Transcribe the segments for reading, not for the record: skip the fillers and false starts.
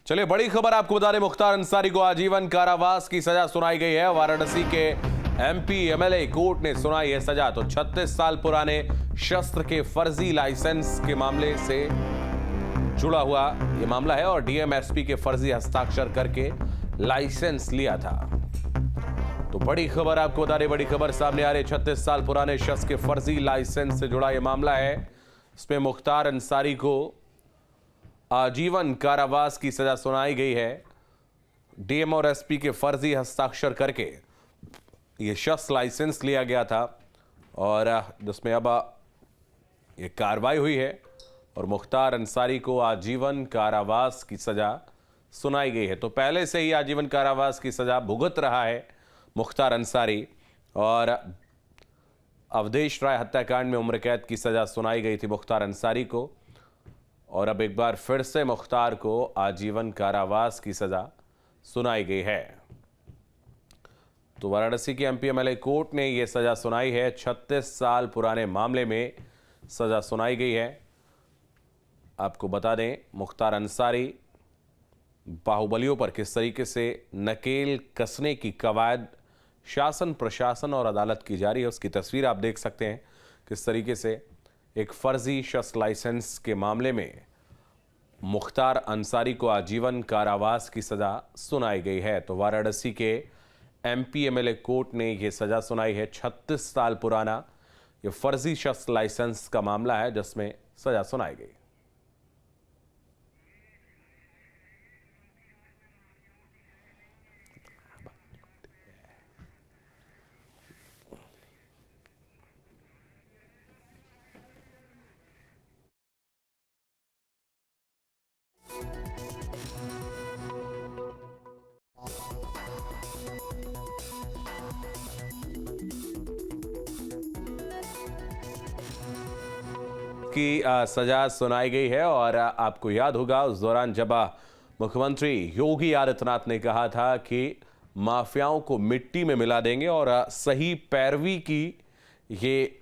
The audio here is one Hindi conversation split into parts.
चलिए बड़ी खबर आपको बता दें, मुख्तार अंसारी को आजीवन कारावास की सजा सुनाई गई है। वाराणसी के एमपी एमएलए कोर्ट ने सुनाई है सजा। तो 36 साल पुराने शस्त्र के फर्जी लाइसेंस के मामले से जुड़ा हुआ यह मामला है और डीएम एसपी के फर्जी हस्ताक्षर करके लाइसेंस लिया था। तो बड़ी खबर आपको बता दें, बड़ी खबर सामने आ रही। 36 साल पुराने शस्त्र के फर्जी लाइसेंस से जुड़ा यह मामला है। इसमें मुख्तार अंसारी को आजीवन कारावास की सजा सुनाई गई है। डीएम और एसपी के फर्जी हस्ताक्षर करके ये शस्त्र लाइसेंस लिया गया था और जिसमें अब ये कार्रवाई हुई है और मुख्तार अंसारी को आजीवन कारावास की सजा सुनाई गई है। तो पहले से ही आजीवन कारावास की सजा भुगत रहा है मुख्तार अंसारी और अवधेश राय हत्याकांड में उम्र कैद की सजा सुनाई गई थी मुख्तार अंसारी को और अब एक बार फिर से मुख्तार को आजीवन कारावास की सजा सुनाई गई है। तो वाराणसी के एमपी एमएलए कोर्ट ने यह सजा सुनाई है। 36 साल पुराने मामले में सजा सुनाई गई है। आपको बता दें, मुख्तार अंसारी बाहुबलियों पर किस तरीके से नकेल कसने की कवायद शासन प्रशासन और अदालत की जा रही है, उसकी तस्वीर आप देख सकते हैं। किस तरीके से एक फर्जी शस्त्र लाइसेंस के मामले में मुख्तार अंसारी को आजीवन कारावास की सजा सुनाई गई है। तो वाराणसी के एमपी एमएलए कोर्ट ने यह सजा सुनाई है। 36 साल पुराना यह फर्जी शस्त्र लाइसेंस का मामला है जिसमें सजा सुनाई गई। की सजा सुनाई गई है और आपको याद होगा उस दौरान जब मुख्यमंत्री योगी आदित्यनाथ ने कहा था कि माफियाओं को मिट्टी में मिला देंगे और सही पैरवी की ये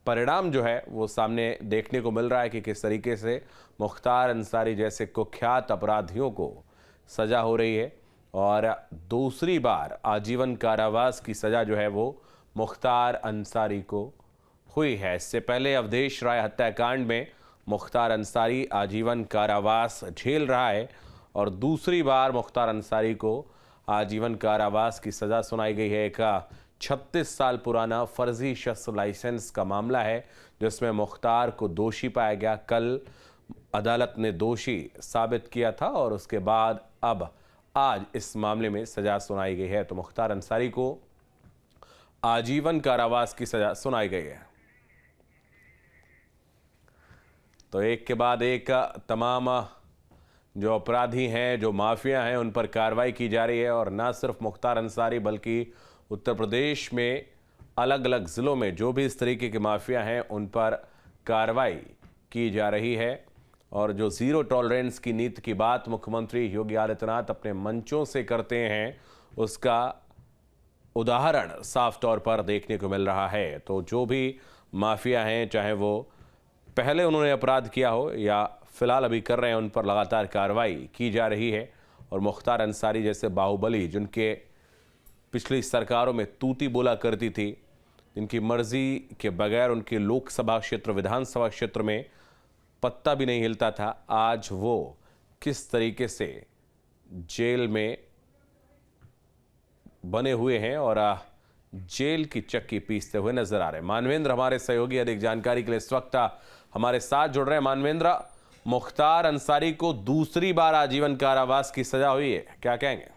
परिणाम जो है वो सामने देखने को मिल रहा है कि किस तरीके से मुख्तार अंसारी जैसे कुख्यात अपराधियों को सजा हो रही है और दूसरी बार आजीवन कारावास की सजा जो है वो मुख्तार अंसारी को हुई है। इससे पहले अवधेश राय हत्याकांड में मुख्तार अंसारी आजीवन कारावास झेल रहा है और दूसरी बार मुख्तार अंसारी को आजीवन कारावास की सजा सुनाई गई है। एक 36 साल पुराना फर्जी शस्त्र लाइसेंस का मामला है जिसमें मुख्तार को दोषी पाया गया। कल अदालत ने दोषी साबित किया था और उसके बाद अब आज इस मामले में सजा सुनाई गई है। तो मुख्तार अंसारी को आजीवन कारावास की सजा सुनाई गई है। तो एक के बाद एक तमाम जो अपराधी हैं, जो माफिया हैं, उन पर कार्रवाई की जा रही है और ना सिर्फ मुख्तार अंसारी बल्कि उत्तर प्रदेश में अलग अलग ज़िलों में जो भी इस तरीके के माफिया हैं उन पर कार्रवाई की जा रही है। और जो ज़ीरो टॉलरेंस की नीति की बात मुख्यमंत्री योगी आदित्यनाथ अपने मंचों से करते हैं उसका उदाहरण साफ तौर पर देखने को मिल रहा है। तो जो भी माफिया हैं, चाहे वो पहले उन्होंने अपराध किया हो या फिलहाल अभी कर रहे हैं, उन पर लगातार कार्रवाई की जा रही है। और मुख्तार अंसारी जैसे बाहुबली जिनके पिछली सरकारों में तूती बोला करती थी, जिनकी मर्जी के बगैर उनके लोकसभा क्षेत्र विधानसभा क्षेत्र में पत्ता भी नहीं हिलता था, आज वो किस तरीके से जेल में बने हुए हैं और जेल की चक्की पीसते हुए नजर आ रहे हैं। मानवेंद्र हमारे सहयोगी अधिक जानकारी के लिए इस वक्त हमारे साथ जुड़ रहे हैं। मानवेंद्र, मुख्तार अंसारी को दूसरी बार आजीवन कारावास की सजा हुई है, क्या कहेंगे?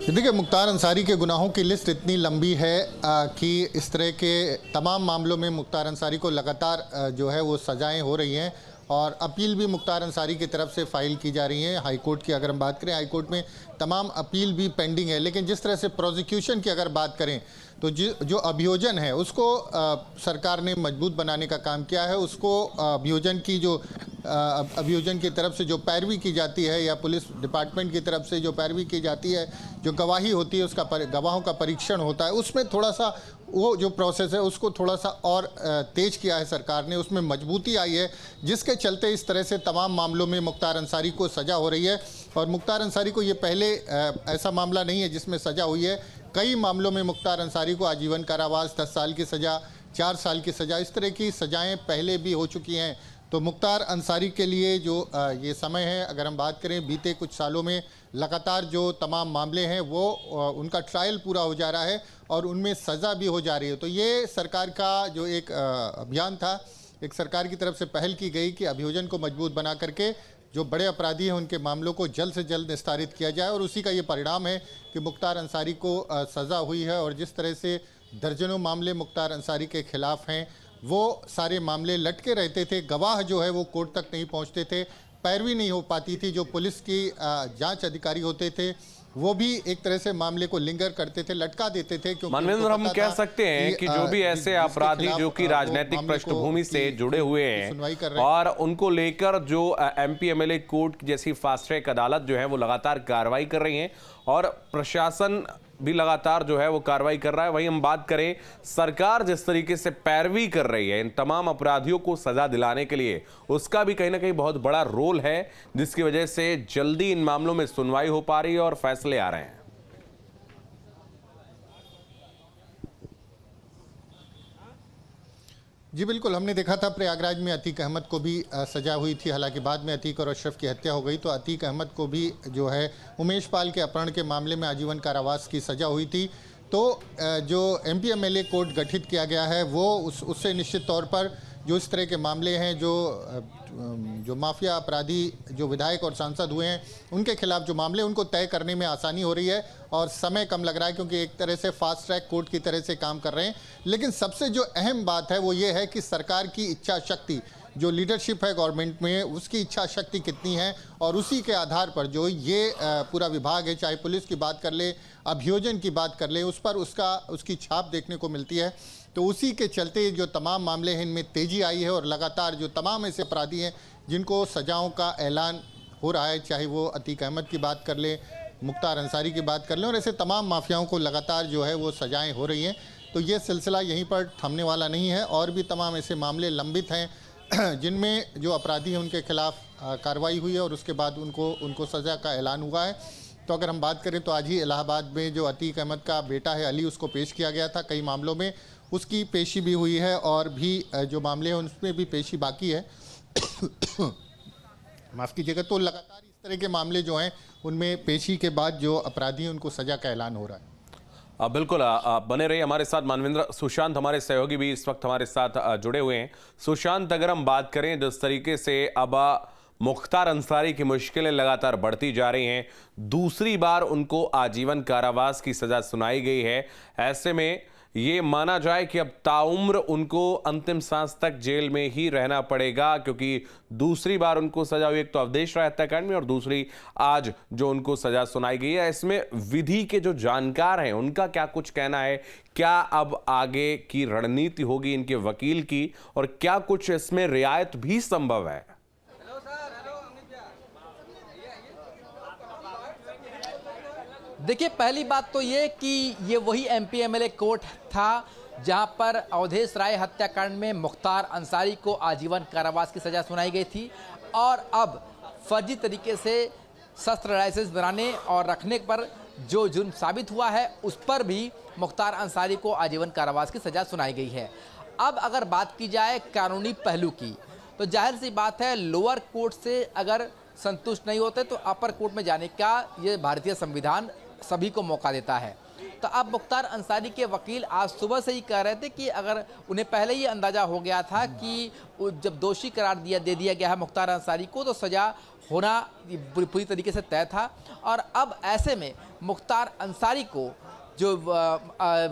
देखिए, मुख्तार अंसारी के गुनाहों की लिस्ट इतनी लंबी है कि इस तरह के तमाम मामलों में मुख्तार अंसारी को लगातार जो है वो सजाएं हो रही हैं और अपील भी मुख्तार अंसारी की तरफ से फाइल की जा रही है। हाई कोर्ट की अगर हम बात करें, हाई कोर्ट में तमाम अपील भी पेंडिंग है। लेकिन जिस तरह से प्रोसिक्यूशन की अगर बात करें तो जो अभियोजन है उसको सरकार ने मजबूत बनाने का काम किया है। उसको अभियोजन की जो अभियोजन की तरफ से जो पैरवी की जाती है या पुलिस डिपार्टमेंट की तरफ से जो पैरवी की जाती है, जो गवाही होती है उसका गवाहों का परीक्षण होता है, उसमें थोड़ा सा वो जो प्रोसेस है उसको थोड़ा सा और तेज किया है सरकार ने, उसमें मजबूती आई है, जिसके चलते इस तरह से तमाम मामलों में मुख्तार अंसारी को सज़ा हो रही है। और मुख्तार अंसारी को ये पहले ऐसा मामला नहीं है जिसमें सज़ा हुई है। कई मामलों में मुख्तार अंसारी को आजीवन कारावास, 10 साल की सज़ा, 4 साल की सज़ा, इस तरह की सज़ाएं पहले भी हो चुकी हैं। तो मुख्तार अंसारी के लिए जो ये समय है, अगर हम बात करें बीते कुछ सालों में लगातार जो तमाम मामले हैं वो उनका ट्रायल पूरा हो जा रहा है और उनमें सज़ा भी हो जा रही है। तो ये सरकार का जो एक अभियान था, एक सरकार की तरफ से पहल की गई कि अभियोजन को मजबूत बना करके जो बड़े अपराधी हैं उनके मामलों को जल्द से जल्द निस्तारित किया जाए, और उसी का ये परिणाम है कि मुख्तार अंसारी को सज़ा हुई है। और जिस तरह से दर्जनों मामले मुख्तार अंसारी के खिलाफ हैं, वो सारे मामले लटके रहते थे, गवाह जो है वो कोर्ट तक नहीं पहुंचते थे, पैरवी नहीं हो पाती थी, जो पुलिस की जांच अधिकारी होते थे वो भी एक तरह से मामले को लिंगर करते थे, लटका देते थे। क्योंकि मानवेंद्र, हम कह सकते हैं कि जो भी ऐसे अपराधी जो कि राजनीतिक पृष्ठभूमि से जुड़े हुए हैं और उनको लेकर जो एमपी एमएलए कोर्ट जैसी फास्ट ट्रैक अदालत जो है वो लगातार कार्रवाई कर रही है और प्रशासन भी लगातार जो है वो कार्रवाई कर रहा है। वहीं हम बात करें सरकार जिस तरीके से पैरवी कर रही है इन तमाम अपराधियों को सजा दिलाने के लिए, उसका भी कहीं ना कहीं बहुत बड़ा रोल है, जिसकी वजह से जल्दी इन मामलों में सुनवाई हो पा रही है और फैसले आ रहे हैं। जी बिल्कुल, हमने देखा था प्रयागराज में अतीक अहमद को भी सजा हुई थी, हालांकि बाद में अतीक और अशरफ की हत्या हो गई, तो अतीक अहमद को भी जो है उमेश पाल के अपहरण के मामले में आजीवन कारावास की सजा हुई थी। तो जो एमपी एमएलए कोर्ट गठित किया गया है वो उससे निश्चित तौर पर जो इस तरह के मामले हैं, जो माफिया अपराधी जो विधायक और सांसद हुए हैं उनके खिलाफ जो मामले, उनको तय करने में आसानी हो रही है और समय कम लग रहा है, क्योंकि एक तरह से फास्ट ट्रैक कोर्ट की तरह से काम कर रहे हैं। लेकिन सबसे जो अहम बात है वो ये है कि सरकार की इच्छा शक्ति, जो लीडरशिप है गवर्नमेंट में, उसकी इच्छा शक्ति कितनी है, और उसी के आधार पर जो ये पूरा विभाग है, चाहे पुलिस की बात कर ले, अभियोजन की बात कर ले, उस पर उसकी छाप देखने को मिलती है। तो उसी के चलते जो तमाम मामले हैं इनमें तेज़ी आई है और लगातार जो तमाम ऐसे अपराधी हैं जिनको सजाओं का ऐलान हो रहा है, चाहे वो अतीक अहमद की बात कर ले, मुख्तार अंसारी की बात कर लें, और ऐसे तमाम माफियाओं को लगातार जो है वो सजाएं हो रही हैं। तो ये सिलसिला यहीं पर थमने वाला नहीं है, और भी तमाम ऐसे मामले लंबित हैं जिनमें जो अपराधी हैं उनके खिलाफ कार्रवाई हुई है और उसके बाद उनको सज़ा का ऐलान हुआ है। तो अगर हम बात करें तो आज ही इलाहाबाद में जो अतीक अहमद का बेटा है अली, उसको पेश किया गया था। कई मामलों में उसकी पेशी भी हुई है और भी जो मामले हैं उनमें भी पेशी बाकी है माफ़ कीजिएगा। तो लगातार इस तरह के मामले जो हैं उनमें पेशी के बाद जो अपराधी हैं उनको सज़ा का ऐलान हो रहा है। बिल्कुल, बने रहिए हमारे साथ मानवेंद्र। सुशांत हमारे सहयोगी भी इस वक्त हमारे साथ जुड़े हुए हैं। सुशांत, अगर हम बात करें जिस तरीके से अब मुख्तार अंसारी की मुश्किलें लगातार बढ़ती जा रही हैं, दूसरी बार उनको आजीवन कारावास की सजा सुनाई गई है, ऐसे में ये माना जाए कि अब ताउम्र उनको अंतिम सांस तक जेल में ही रहना पड़ेगा, क्योंकि दूसरी बार उनको सजा हुई, एक तो अवधेश राय हत्याकांड में और दूसरी आज जो उनको सजा सुनाई गई है। इसमें विधि के जो जानकार हैं उनका क्या कुछ कहना है? क्या अब आगे की रणनीति होगी इनके वकील की, और क्या कुछ इसमें रियायत भी संभव है? देखिए, पहली बात तो ये कि ये वही एमपी एमएलए कोर्ट था जहां पर अवधेश राय हत्याकांड में मुख्तार अंसारी को आजीवन कारावास की सज़ा सुनाई गई थी, और अब फर्जी तरीके से शस्त्र लाइसेंस बनाने और रखने पर जो जुर्म साबित हुआ है उस पर भी मुख्तार अंसारी को आजीवन कारावास की सज़ा सुनाई गई है। अब अगर बात की जाए कानूनी पहलू की, तो जाहिर सी बात है लोअर कोर्ट से अगर संतुष्ट नहीं होते तो अपर कोर्ट में जाने का ये भारतीय संविधान सभी को मौका देता है। तो अब मुख्तार अंसारी के वकील आज सुबह से ही कह रहे थे कि अगर उन्हें पहले ही अंदाजा हो गया था कि जब दोषी करार दे दिया गया है मुख्तार अंसारी को, तो सज़ा होना पूरी तरीके से तय था। और अब ऐसे में मुख्तार अंसारी को जो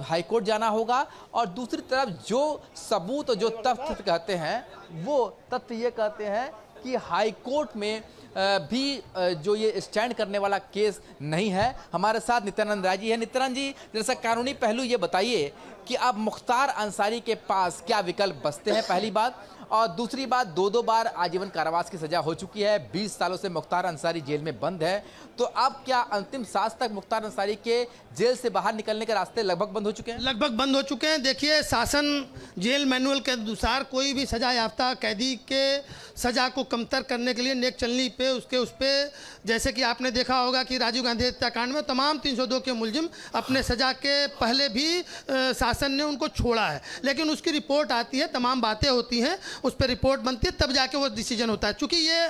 हाईकोर्ट जाना होगा, और दूसरी तरफ जो सबूत और जो तथ्य कहते हैं वो तथ्य ये कहते हैं कि हाईकोर्ट में जो ये स्टैंड करने वाला केस नहीं है। हमारे साथ नित्यानंद राय जी है। नित्यानंद जी, जैसा कानूनी पहलू ये बताइए कि अब मुख्तार अंसारी के पास क्या विकल्प बचते हैं, पहली बात, और दूसरी बात, दो बार आजीवन कारावास की सजा हो चुकी है, 20 सालों से मुख्तार अंसारी जेल में बंद है, तो अब क्या अंतिम सांस तक मुख्तार अंसारी के जेल से बाहर निकलने के रास्ते लगभग बंद हो चुके हैं? लगभग बंद हो चुके हैं। देखिए, शासन जेल मैनुअल के अनुसार कोई भी सजा याफ्ता कैदी के सजा को कमतर करने के लिए नेक चलनी पे उस पे, जैसे कि आपने देखा होगा कि राजीव गांधी हत्याकांड में तमाम 302 के मुलजिम अपने सजा के पहले भी शासन ने उनको छोड़ा है, लेकिन उसकी रिपोर्ट आती है, तमाम बातें होती हैं, उस पर रिपोर्ट बनती है, तब जाके वो डिसीजन होता है। चूंकि ये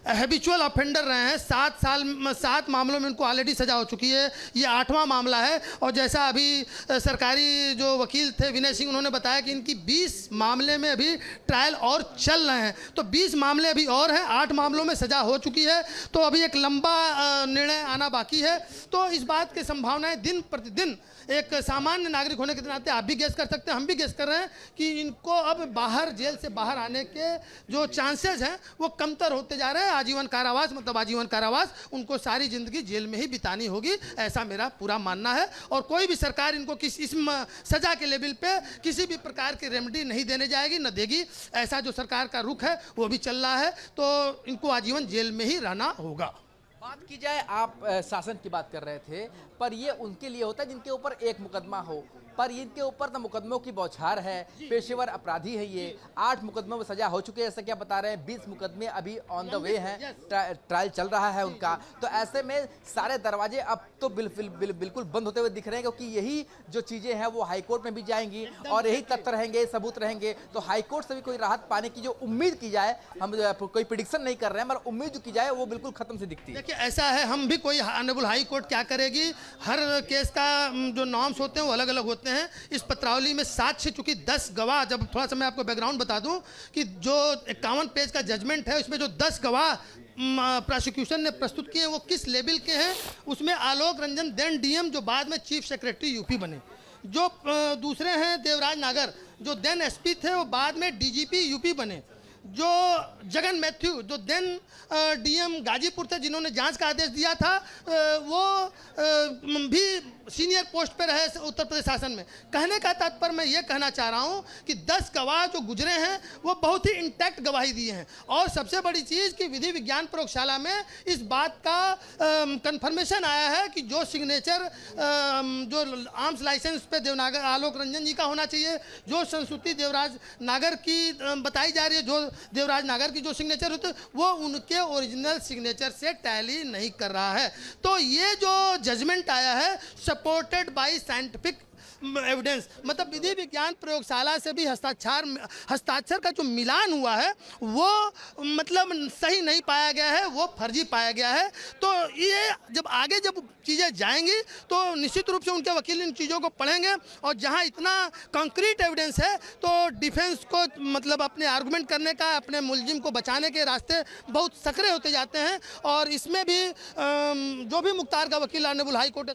हैबिचुअल ऑफेंडर रहे हैं, 7 मामलों में उनको ऑलरेडी सजा हो चुकी है, ये 8वां मामला है। और जैसा अभी सरकारी जो वकील थे विनय सिंह, उन्होंने बताया कि इनकी 20 मामले में अभी ट्रायल और चल रहे हैं, तो 20 मामले अभी और हैं, 8 मामलों में सजा हो चुकी है, तो अभी एक लंबा निर्णय आना बाकी है। तो इस बात की संभावनाएं दिन प्रतिदिन, एक सामान्य नागरिक होने के नाते आप भी गेस कर सकते हैं, हम भी गेस कर रहे हैं कि इनको अब बाहर, जेल से बाहर आने के जो चांसेस हैं वो कमतर होते जा रहे हैं। आजीवन कारावास मतलब आजीवन कारावास, उनको सारी जिंदगी जेल में ही बितानी होगी, ऐसा मेरा पूरा मानना है। और कोई भी सरकार इनको इस सजा के लेवल पे किसी भी प्रकार की रेमेडी नहीं देने जाएगी, न देगी। ऐसा जो सरकार का रुख है वो भी चल रहा है, तो इनको आजीवन जेल में ही रहना होगा। बात की जाए, आप शासन की बात कर रहे थे, पर ये उनके लिए होता है जिनके ऊपर एक मुकदमा हो, पर इनके ऊपर तो मुकदमों की बौछार है, पेशेवर अपराधी है ये, 8 मुकदमों में सजा हो चुकी है, जैसा क्या बता रहे हैं, 20 मुकदमे अभी ऑन द वे हैं, ट्रायल चल रहा है उनका। तो ऐसे में सारे दरवाजे अब तो बिल्कुल बंद होते हुए दिख रहे हैं, क्योंकि यही जो चीजें हैं वो हाईकोर्ट में भी जाएंगी और यही तथ्य रहेंगे, सबूत रहेंगे। तो हाईकोर्ट से भी कोई राहत पाने की जो उम्मीद की जाए, हम कोई प्रिडिक्शन नहीं कर रहे हैं, मगर उम्मीद जो की जाए वो बिल्कुल खत्म से दिखती है। देखिए, ऐसा है, हम भी कोई ऑनरेबल हाई कोर्ट क्या करेगी, हर केस का जो नॉर्म्स होते हैं वो अलग अलग होते हैं। इस पत्रावली में साक्ष्य, चूंकि 10 गवाह, जब थोड़ा सा मैं आपको बैकग्राउंड बता दूं कि जो 51 पेज का जजमेंट है, उसमें जो 10 गवाह प्रोसिक्यूशन ने प्रस्तुत किए वो किस लेवल के हैं, उसमें आलोक रंजन देन डीएम, जो बाद में चीफ सेक्रेटरी यूपी बने, जो दूसरे हैं देवराज नागर, जो देन एसपी थे, वो बाद में डीजीपी यूपी बने, जो जगन मैथ्यू, जो देन डीएम गाजीपुर थे, जिन्होंने जांच का आदेश दिया था, वो भी सीनियर पोस्ट पर रहे उत्तर प्रदेश शासन में। कहने का तात्पर्य मैं ये कहना चाह रहा हूँ कि 10 गवाह जो गुजरे हैं वो बहुत ही इंटैक्ट गवाही दिए हैं। और सबसे बड़ी चीज़ कि विधि विज्ञान प्रयोगशाला में इस बात का कंफर्मेशन आया है कि जो सिग्नेचर जो आर्म्स लाइसेंस पे देवनागर आलोक रंजन जी का होना चाहिए, जो संस्तुति देवराज नागर की बताई जा रही है, जो देवराज नागर की जो सिग्नेचर होते वो उनके ओरिजिनल सिग्नेचर से टैली नहीं कर रहा है। तो ये जो जजमेंट आया है सपोर्टेड बाय साइंटिफिक एविडेंस, मतलब विधि विज्ञान प्रयोगशाला से भी हस्ताक्षर का जो मिलान हुआ है वो मतलब सही नहीं पाया गया है, वो फर्जी पाया गया है। तो ये जब आगे जब चीज़ें जाएंगी तो निश्चित रूप से उनके वकील इन चीज़ों को पढ़ेंगे, और जहां इतना कंक्रीट एविडेंस है तो डिफेंस को मतलब अपने आर्गुमेंट करने का, अपने मुलजिम को बचाने के रास्ते बहुत सकरे होते जाते हैं। और इसमें भी जो भी मुख्तार का वकील ऑनरेबल हाई कोर्ट